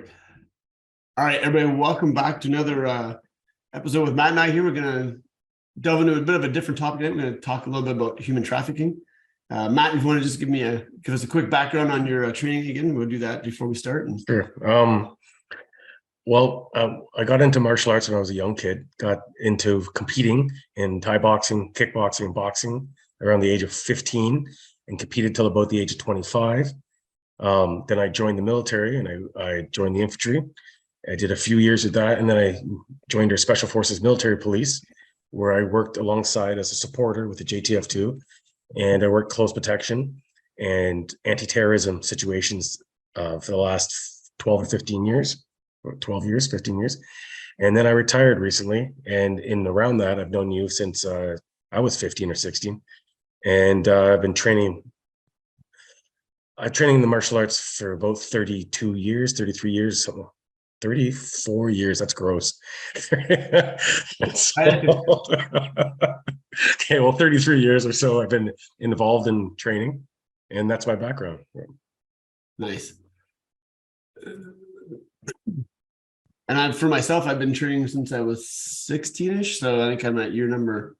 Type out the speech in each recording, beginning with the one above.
Perfect. All right, everybody, welcome back to another episode with Matt and I here. We're going to delve into a bit of a different topic today. We're going to talk a little bit about human trafficking. Matt, if you want to just give us a quick background on your training again, we'll do that before we start. Sure. I got into martial arts when I was a young kid, got into competing in Thai boxing, kickboxing, and boxing around the age of 15 and competed till about the age of 25. Then I joined the military and I joined the infantry. I did a few years of that, and then I joined our Special Forces Military Police, where I worked alongside as a supporter with the JTF2, and I worked close protection and anti-terrorism situations for the last 12 or 15 years, or 12 years, 15 years. And then I retired recently, and in around that, I've known you since I was 15 or 16, and I've been training. I'm training in the martial arts for about 32 years, 33 years, 34 years. That's gross. Okay, well, 33 years or so I've been involved in training, and that's my background. Nice. And for myself, I've been training since I was 16-ish. So I think I'm at year number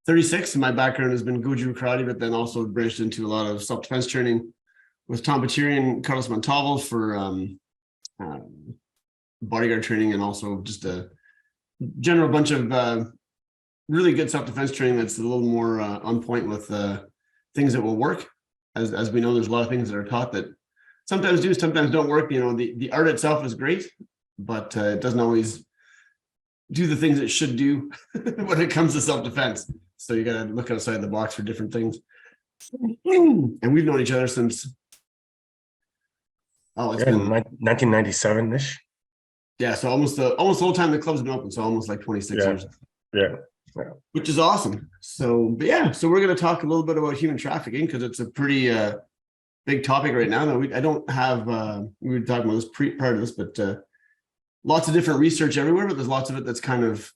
36. And my background has been Goju karate, but then also branched into a lot of self-defense training with Tom Batiri and Carlos Montalvo for bodyguard training, and also just a general bunch of really good self-defense training that's a little more on point with things that will work. As we know, there's a lot of things that are taught that sometimes do, sometimes don't work. You know, the art itself is great, but it doesn't always do the things it should do when it comes to self-defense. So you got to look outside the box for different things. And we've known each other since 1997-ish. Yeah, so almost the whole time the club's been open, so almost like 26 years. Yeah. Which is awesome. So we're going to talk a little bit about human trafficking, because it's a pretty big topic right now. I don't have we were talking about this prior to this, but lots of different research everywhere, but there's lots of it that's kind of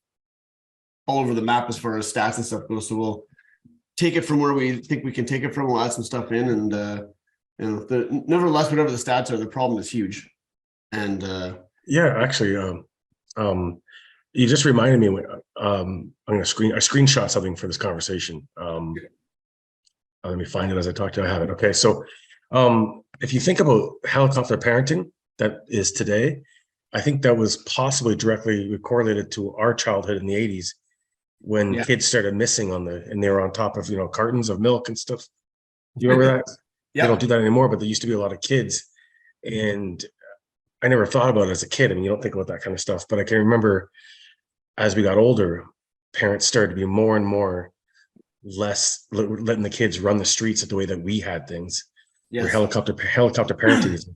all over the map as far as stats and stuff goes. So we'll take it from where we think we can take it from. We'll add some stuff in, and nevertheless, whatever the stats are, the problem is huge. And actually, you just reminded me when I'm going to screenshot something for this conversation. Let me find it as I talk to you. I have it. Okay, so if you think about helicopter parenting that is today, I think that was possibly directly correlated to our childhood in the 80s, when kids started missing and they were on top of cartons of milk and stuff. Do you remember that? Yeah. They don't do that anymore, but there used to be a lot of kids, and I never thought about it as a kid. I mean, you don't think about that kind of stuff, but I can remember as we got older, parents started to be more and more less letting the kids run the streets the way that we had things. Yes. Helicopter parenting.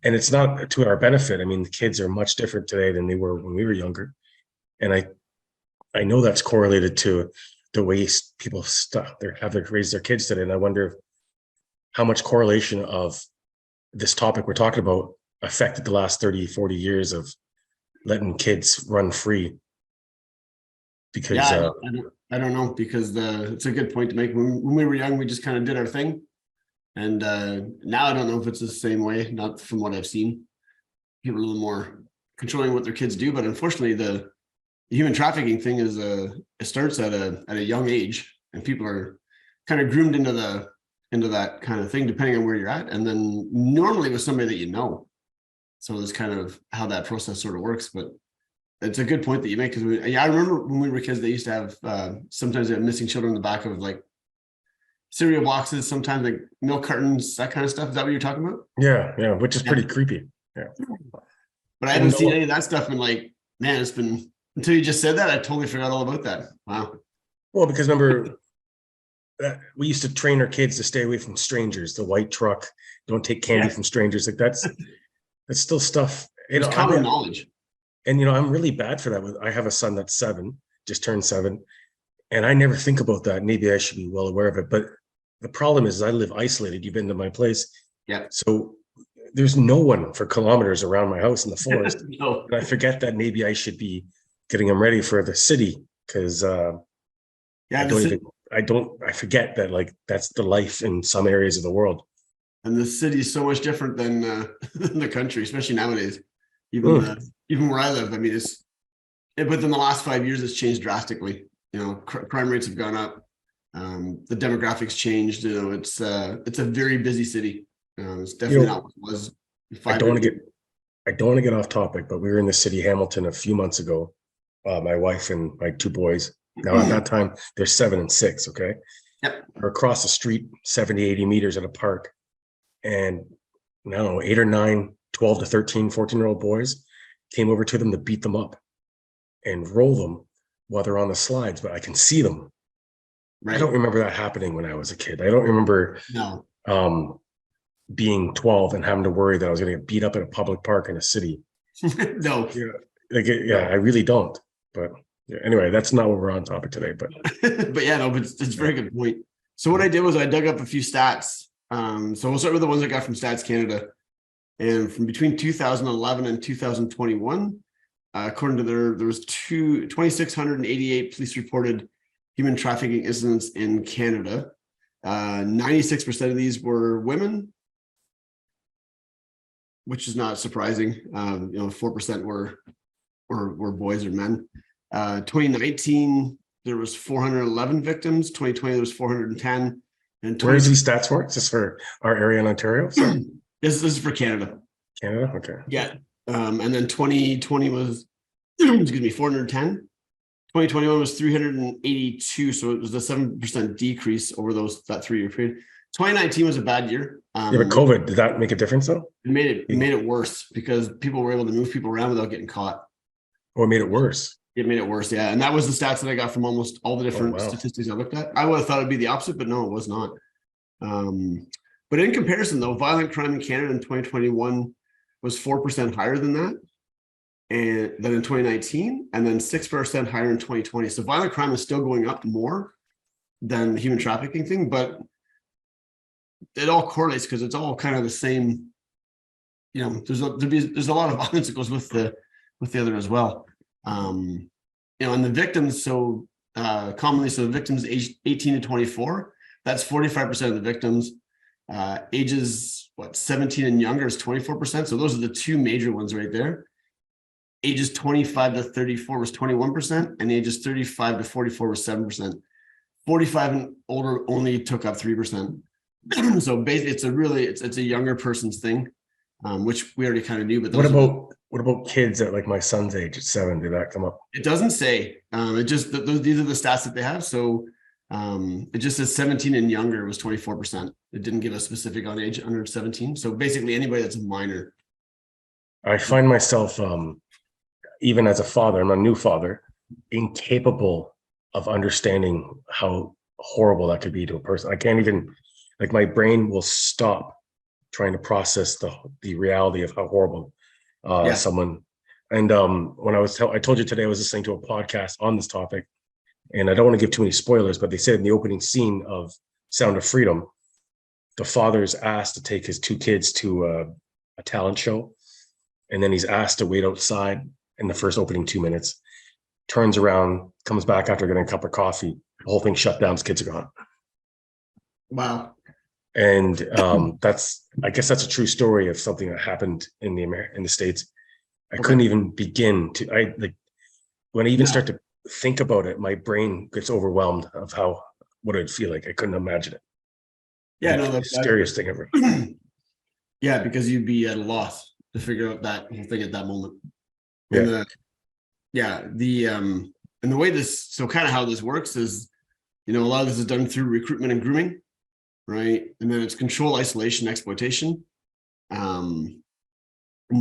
And it's not to our benefit. I mean, the kids are much different today than they were when we were younger. And I know that's correlated to the way people have raised their kids today. And I wonder how much correlation of this topic we're talking about affected the last 30, 40 years of letting kids run free. Because I don't know, because it's a good point to make. When we were young, we just kind of did our thing. And now I don't know if it's the same way, not from what I've seen. People are a little more controlling what their kids do, but unfortunately the human trafficking thing it starts at a young age, and people are kind of groomed into that kind of thing, depending on where you're at. And then normally with somebody that you know. So that's kind of how that process sort of works. But it's a good point that you make, because I remember when we were kids, they used to have sometimes they had missing children in the back of like cereal boxes, sometimes like milk cartons, that kind of stuff. Is that what you're talking about? Yeah, which is pretty creepy. Yeah. But I haven't seen any of that stuff in man, it's been, until you just said that, I totally forgot all about that. Wow. Well, because remember, we used to train our kids to stay away from strangers, the white truck, don't take candy from strangers. Like that's still stuff. It's common knowledge. And I'm really bad for that. I have a son that's 7, just turned 7. And I never think about that. Maybe I should be well aware of it. But the problem is I live isolated. You've been to my place. Yeah. So there's no one for kilometers around my house in the forest. No. And I forget that maybe I should be getting them ready for the city, because I forget that that's the life in some areas of the world. And the city is so much different than the country, especially nowadays. Even where I live, I mean, within the last 5 years, it's changed drastically. You know, crime rates have gone up. The demographics changed. You know, it's a very busy city. It's definitely not what it was 5 years ago. I don't want to get off topic, but we were in the city, Hamilton, a few months ago. My wife and my 2 boys. Now at that time, they're 7 and 6. Okay. Yep. We're across the street, 70, 80 meters at a park. And I don't know, 8 or 9, 12 to 13, 14-year-old boys came over to them to beat them up and roll them while they're on the slides, but I can see them. Right. I don't remember that happening when I was a kid. I don't remember being 12 and having to worry that I was going to get beat up at a public park in a city. No. I really don't. But anyway, that's not what we're on topic today. But but it's a very good point. So what I did was I dug up a few stats. So we'll start with the ones I got from Stats Canada. And from between 2011 and 2021, according to there was 2,688 police reported human trafficking incidents in Canada. 96% of these were women, which is not surprising. 4% were boys or men. 2019, there was 411 victims. 2020, there was 410. And where is these stats for? Is this for our area in Ontario? This is for Canada. Canada, okay. Yeah. And then 2020 was, 410. 2021 was 382. So it was a 7% decrease over that 3-year period. 2019 was a bad year. But COVID, did that make a difference though? It made it worse because people were able to move people around without getting caught. Or it made it worse? It made it worse, yeah. And that was the stats that I got from almost all the different statistics I looked at. I would have thought it'd be the opposite, but no, it was not. But in comparison, though, violent crime in Canada in 2021 was 4% higher than that, and then in 2019, and then 6% higher in 2020. So violent crime is still going up more than the human trafficking thing, but it all correlates because it's all kind of the same. You know, there's a lot of violence that goes with the other as well. And the victims, so commonly, so the victims aged 18 to 24, that's 45% of the victims. Ages 17 and younger is 24%. So those are the 2 major ones right there. Ages 25 to 34 was 21%, and ages 35 to 44 was 7%. 45 and older only took up 3%. So basically, it's a younger person's thing, which we already kind of knew. But what about kids at like my son's age at 7? Did that come up? It doesn't say. It just these are the stats that they have. So it just says 17 and younger was 24%. It didn't give a specific on age under 17. So basically, anybody that's a minor. I find myself, even as a father, I'm a new father, incapable of understanding how horrible that could be to a person. I can't even, like, my brain will stop trying to process the reality of how horrible someone. And when I told you today, I was listening to a podcast on this topic, and I don't want to give too many spoilers, but they said in the opening scene of Sound of Freedom, the father is asked to take his 2 kids to a talent show, and then he's asked to wait outside in the first opening 2 minutes, turns around, comes back after getting a cup of coffee, the whole thing shut down, his kids are gone. Wow. And I guess that's a true story of something that happened in the States. I couldn't even begin to, when I even start to think about it, my brain gets overwhelmed of what it'd feel like. I couldn't imagine it. Yeah, no, that's the scariest thing ever. Yeah, because you'd be at a loss to figure out that whole thing at that moment. And the way kind of how this works is, a lot of this is done through recruitment and grooming, right? And then it's control, isolation, exploitation. 9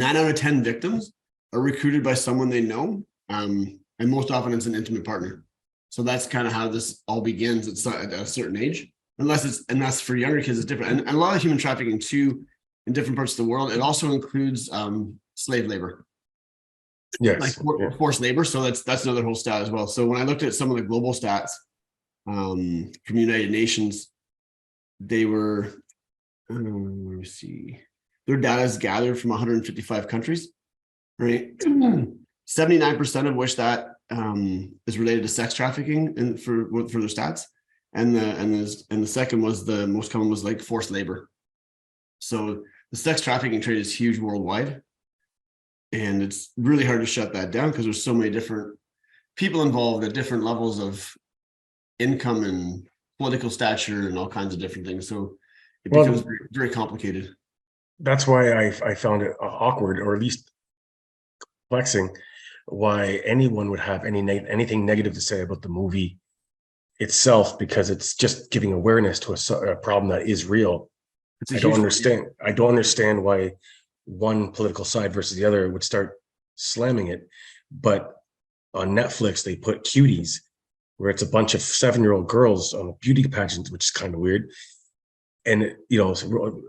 out of 10 victims are recruited by someone they know, and most often it's an intimate partner. So that's kind of how this all begins. It's at a certain age, unless for younger kids it's different. And a lot of human trafficking too, in different parts of the world, it also includes slave labor. Yes, like forced labor. So that's another whole stat as well. So when I looked at some of the global stats from United Nations, they were, let me see, their data is gathered from 155 countries, right? 79% of which that is related to sex trafficking and for their stats. And the second was the most common was like forced labor. So the sex trafficking trade is huge worldwide. And it's really hard to shut that down because there's so many different people involved at different levels of income and political stature and all kinds of different things. So it becomes very, very complicated. That's why I found it awkward, or at least perplexing, why anyone would have anything negative to say about the movie itself, because it's just giving awareness to a problem that is real. I don't understand. I don't understand why one political side versus the other would start slamming it. But on Netflix, they put Cuties, where it's a bunch of 7-year-old girls on a beauty pageant, which is kind of weird. And, you know,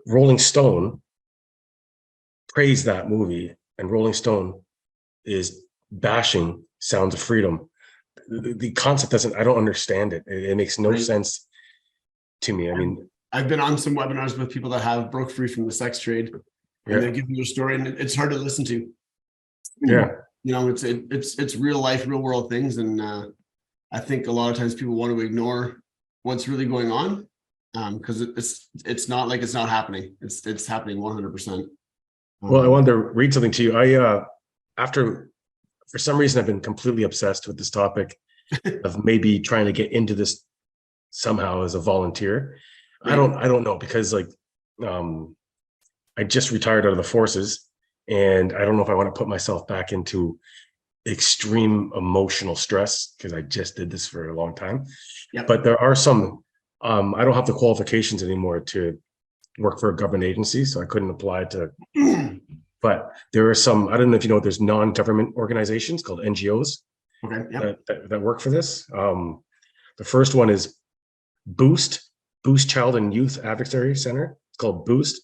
Rolling Stone praised that movie, and Rolling Stone is bashing Sounds of Freedom. The concept doesn't, I don't understand it. It makes no sense to me. I mean, I've been on some webinars with people that have broke free from the sex trade, and they give me their story, and it's hard to listen to. Yeah. You know, it's real life, real world things. And I think a lot of times people want to ignore what's really going on, because it's not like it's not happening. It's happening 100%. Well, I wanted to read something to you. After, for some reason, I've been completely obsessed with this topic of maybe trying to get into this somehow as a volunteer. Right. I don't know, because like, I just retired out of the forces, and I don't know if I want to put myself back into extreme emotional stress, because I just did this for a long time. Yep. But there are some, I don't have the qualifications anymore to work for a government agency, so I couldn't apply to, but there are some, I don't know if you know, there's non-government organizations called NGOs. Okay. Yep. that work for this. The first one is Boost Child and Youth Advocacy Center. It's called Boost.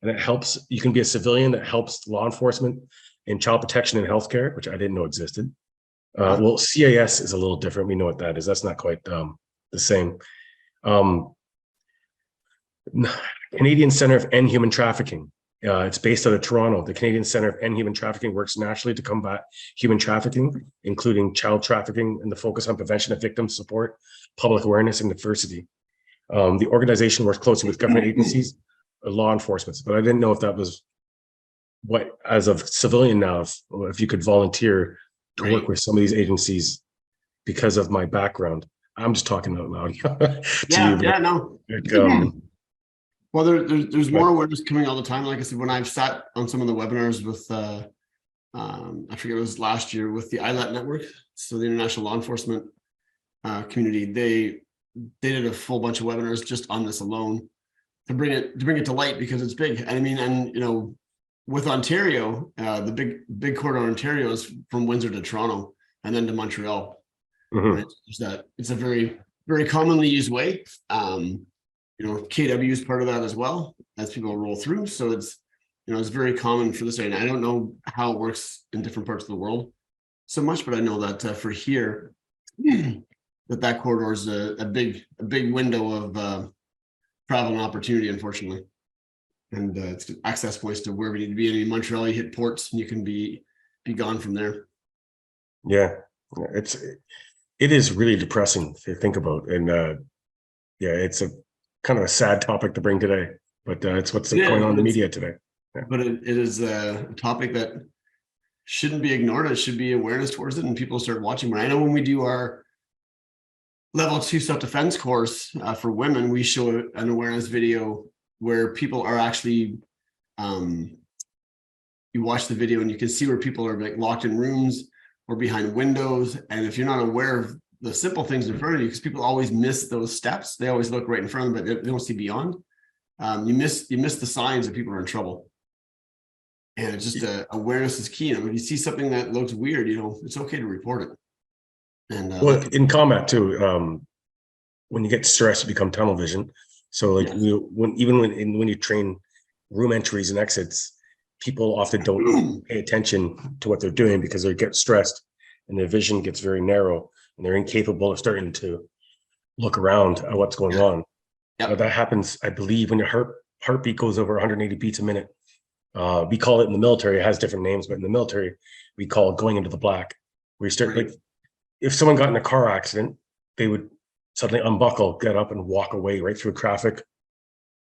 And it helps, you can be a civilian that helps law enforcement in child protection and healthcare, which I didn't know existed. Well, CAS is a little different. We know what that is. That's not quite the same. Canadian Center of End Human Trafficking. It's based out of Toronto. The Canadian Center of End Human Trafficking works nationally to combat human trafficking, including child trafficking, and the focus on prevention of victim support, public awareness, and diversity. The organization works closely with government agencies, law enforcement, but I didn't know if that was what, as a civilian now, if you could volunteer to work with some of these agencies because of my background. I'm just talking out loud. No. Well, there's more awareness coming all the time. Like I said, when I've sat on some of the webinars with, I forget, it was last year with the ILAT network, so the International Law Enforcement community, they did a full bunch of webinars just on this alone to bring it to light, because it's big. I mean, and you know, with Ontario, the big corridor in Ontario is from Windsor to Toronto and then to Montreal. Right? It's a very, very commonly used way. You know, KW is part of that as well as people roll through. So it's, you know, it's very common for this area. And I don't know how it works in different parts of the world so much, but I know that for here, that corridor is a big window of travel and opportunity, unfortunately. And it's access points to where we need to be. And in Montreal, you hit ports and you can be gone from there. Yeah, it is really depressing to think about. And yeah, it's a kind of a sad topic to bring today, but it's what's going on in the media today. Yeah. But it is a topic that shouldn't be ignored. It should be awareness towards it, and people start watching. But I know when we do our level 2 self-defense course for women, we show an awareness video where people are actually, you watch the video and you can see where people are like locked in rooms or behind windows. And if you're not aware of the simple things in front of you, because people always miss those steps, they always look right in front of them, but they don't see beyond. You miss the signs that people are in trouble. And it's just awareness is key. You know, when you see something that looks weird, you know, it's okay to report it. And well, in combat too, when you get stressed, you become tunnel vision. So like when you train room entries and exits, people often don't pay attention to what they're doing because they get stressed and their vision gets very narrow and they're incapable of starting to look around at what's going on. That happens, I believe, when your heartbeat goes over 180 beats a minute. We call it in the military, it has different names, but in the military, we call it going into the black. We start like, if someone got in a car accident, they would suddenly unbuckle, get up and walk away right through traffic,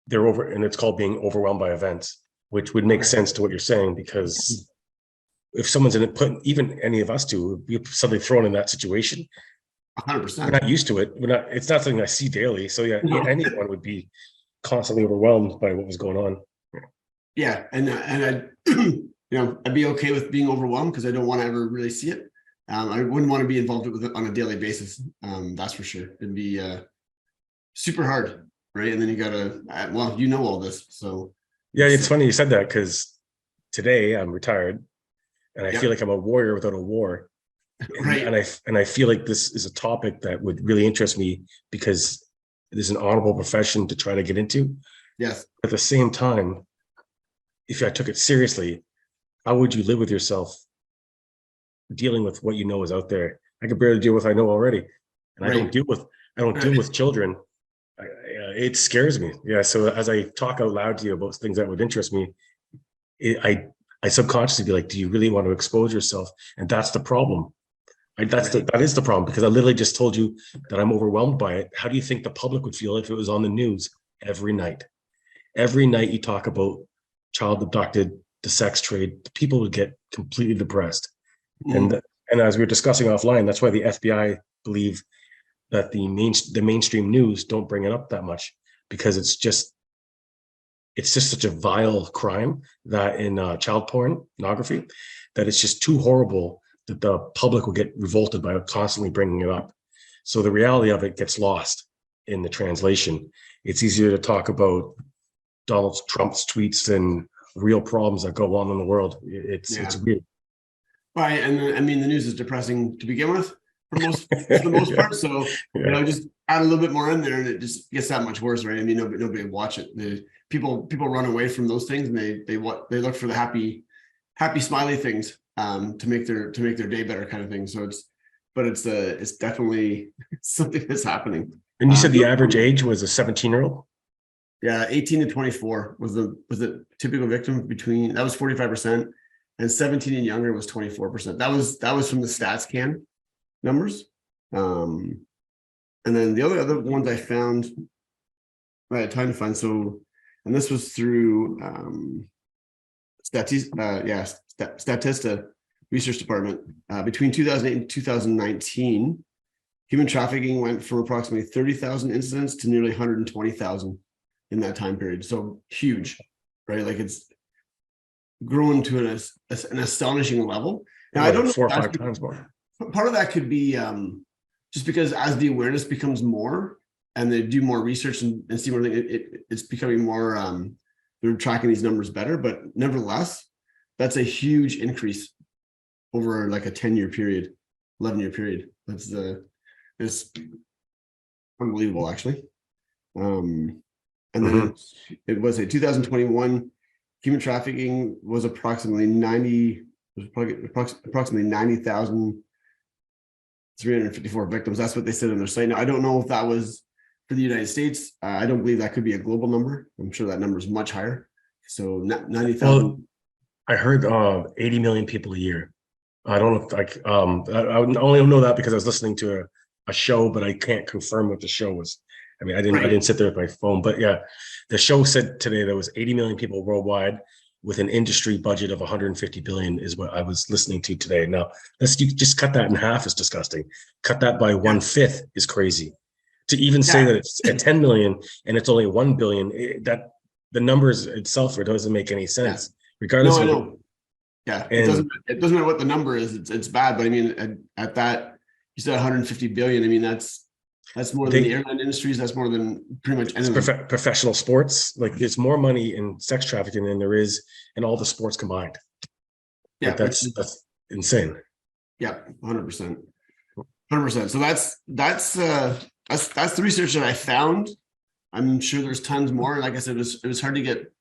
they're over, and it's called being overwhelmed by events, which would make sense to what you're saying, because if someone's in it, put even any of us to be suddenly thrown in that situation, 100%. we're not used to it. We're not. It's not something I see daily. So yeah, No. anyone would be constantly overwhelmed by what was going on. Yeah, and I, I'd be okay with being overwhelmed because I don't want to ever really see it. I wouldn't want to be involved with it on a daily basis. That's for sure. It'd be super hard, right? And then you gotta, well, all this, so Yeah, it's funny you said that, because today I'm retired, and I feel like I'm a warrior without a war. Right. And I feel like this is a topic that would really interest me, because it is an honorable profession to try to get into. Yes. At the same time, if I took it seriously, how would you live with yourself dealing with what you know is out there? I could barely deal with what I know already, and I don't deal with children. It scares me. Yeah. So as I talk out loud to you about things that would interest me, I subconsciously be like, do you really want to expose yourself? And that's the problem. That is the problem, because I literally just told you that I'm overwhelmed by it. How do you think the public would feel if it was on the news every night? Every night you talk about child abducted, the sex trade, people would get completely depressed. And as we were discussing offline, that's why the FBI believe that the mainstream news don't bring it up that much, because it's just such a vile crime that in child pornography, that it's just too horrible that the public will get revolted by constantly bringing it up. So the reality of it gets lost in the translation. It's easier to talk about Donald Trump's tweets than real problems that go on in the world. It's weird. Right, and I mean, the news is depressing to begin with for the most part. So just add a little bit more in there, and it just gets that much worse, right? I mean, nobody would watch it. People run away from those things, and they look for the happy smiley things to make their day better, kind of thing. So it's definitely something that's happening. And you said the average age was a 17-year-old? Yeah, 18 to 24 was the typical victim. Between that was 45%, and 17 and younger was 24%. That was from the StatsCan numbers. And then the other ones I found, I had time to find. So, and this was through Statista Research Department. Between 2008 and 2019, human trafficking went from approximately 30,000 incidents to nearly 120,000 in that time period. So huge, right? Like, it's grown to an astonishing level. And I don't know, 4 or 5 times more. Part of that could be just because as the awareness becomes more, and they do more research and see more, it's becoming more, they're tracking these numbers better. But nevertheless, that's a huge increase over like a 10-year period, 11-year period. It's unbelievable, actually. And then it was a 2021, human trafficking was approximately 90,354 victims. That's what they said on their site. Now, I don't know if that was for the United States. I don't believe that could be a global number. I'm sure that number is much higher. So 90,000. Well, I heard 80 million people a year. I don't know if I only know that because I was listening to a show, but I can't confirm what the show was. I mean, I didn't sit there with my phone, but yeah, the show said today there was 80 million people worldwide with an industry budget of 150 billion is what I was listening to today. Now, you just cut that in half is disgusting. Cut that by 1/5 is crazy. To even say that it's at 10 million and it's only 1 billion, that the numbers itself, it doesn't make any sense. Regardless of it doesn't matter what the number is, it's bad. But I mean, at that, you said 150 billion. I mean, that's more than the airline industries. That's more than pretty much anything. Professional sports. Like, there's more money in sex trafficking than there is in all the sports combined. Yeah, like, that's insane. Yeah, 100%. 100%. So that's the research that I found. I'm sure there's tons more. Like I said, it was hard to get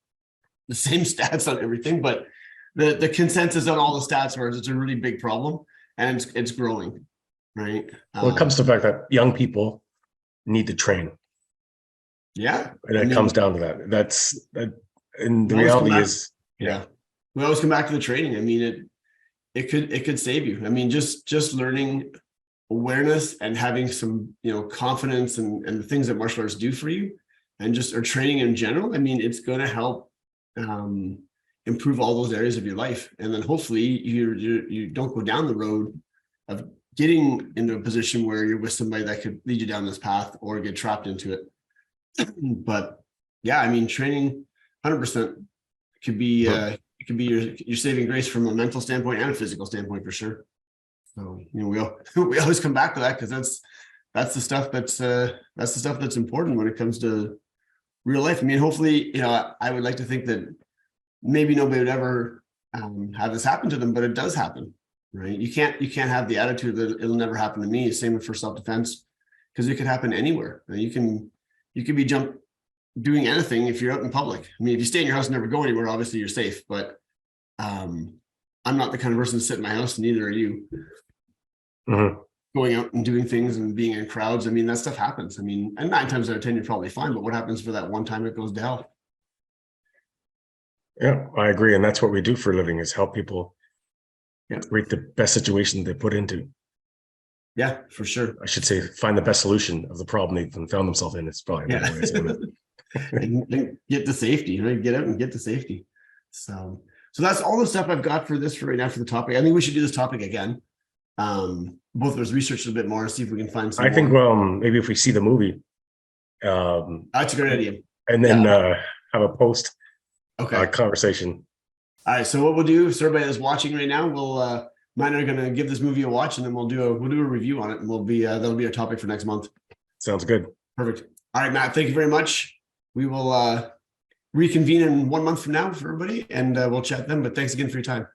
the same stats on everything, but the consensus on all the stats was it's a really big problem, and it's growing. Right. Well, it comes to the fact that young people need to train. Yeah. And it comes down to that. And the reality is, we always come back to the training. I mean, it could save you. I mean, just learning awareness and having some, confidence and the things that martial arts do for you and just or training in general, I mean, it's going to help improve all those areas of your life. And then hopefully you don't go down the road of getting into a position where you're with somebody that could lead you down this path or get trapped into it. But yeah, I mean, training 100% could be it could be your saving grace from a mental standpoint and a physical standpoint for sure. So, you know, we always come back to that because that's the stuff that's important when it comes to real life. I mean, hopefully, you know, I would like to think that maybe nobody would ever have this happen to them, but it does happen, right? You can't have the attitude that it'll never happen to me. Same for self-defense, because it could happen anywhere. You can be doing anything if you're out in public. I mean, if you stay in your house and never go anywhere, obviously you're safe, but I'm not the kind of person to sit in my house, neither are you. Going out and doing things and being in crowds, I mean, that stuff happens. I mean, and 9 times out of 10 you're probably fine, but what happens for that one time it goes to hell? Yeah, I agree. And that's what we do for a living, is help people create the best situation they put into. Yeah, for sure. I should say, find the best solution of the problem they've found themselves in. It's probably a better way of saying it. And get to safety, you know, get out and get to safety. So that's all the stuff I've got for right now for the topic. I think we should do this topic again. Both of us research a bit more and see if we can find some. I think maybe if we see the movie, that's a great idea. And then have a post conversation. All right. So what we'll do, so everybody that's watching right now, we'll mine are gonna give this movie a watch, and then we'll do a review on it, and that'll be our topic for next month. Sounds good. Perfect. All right, Matt. Thank you very much. We will reconvene in 1 month from now for everybody, and we'll chat then. But thanks again for your time.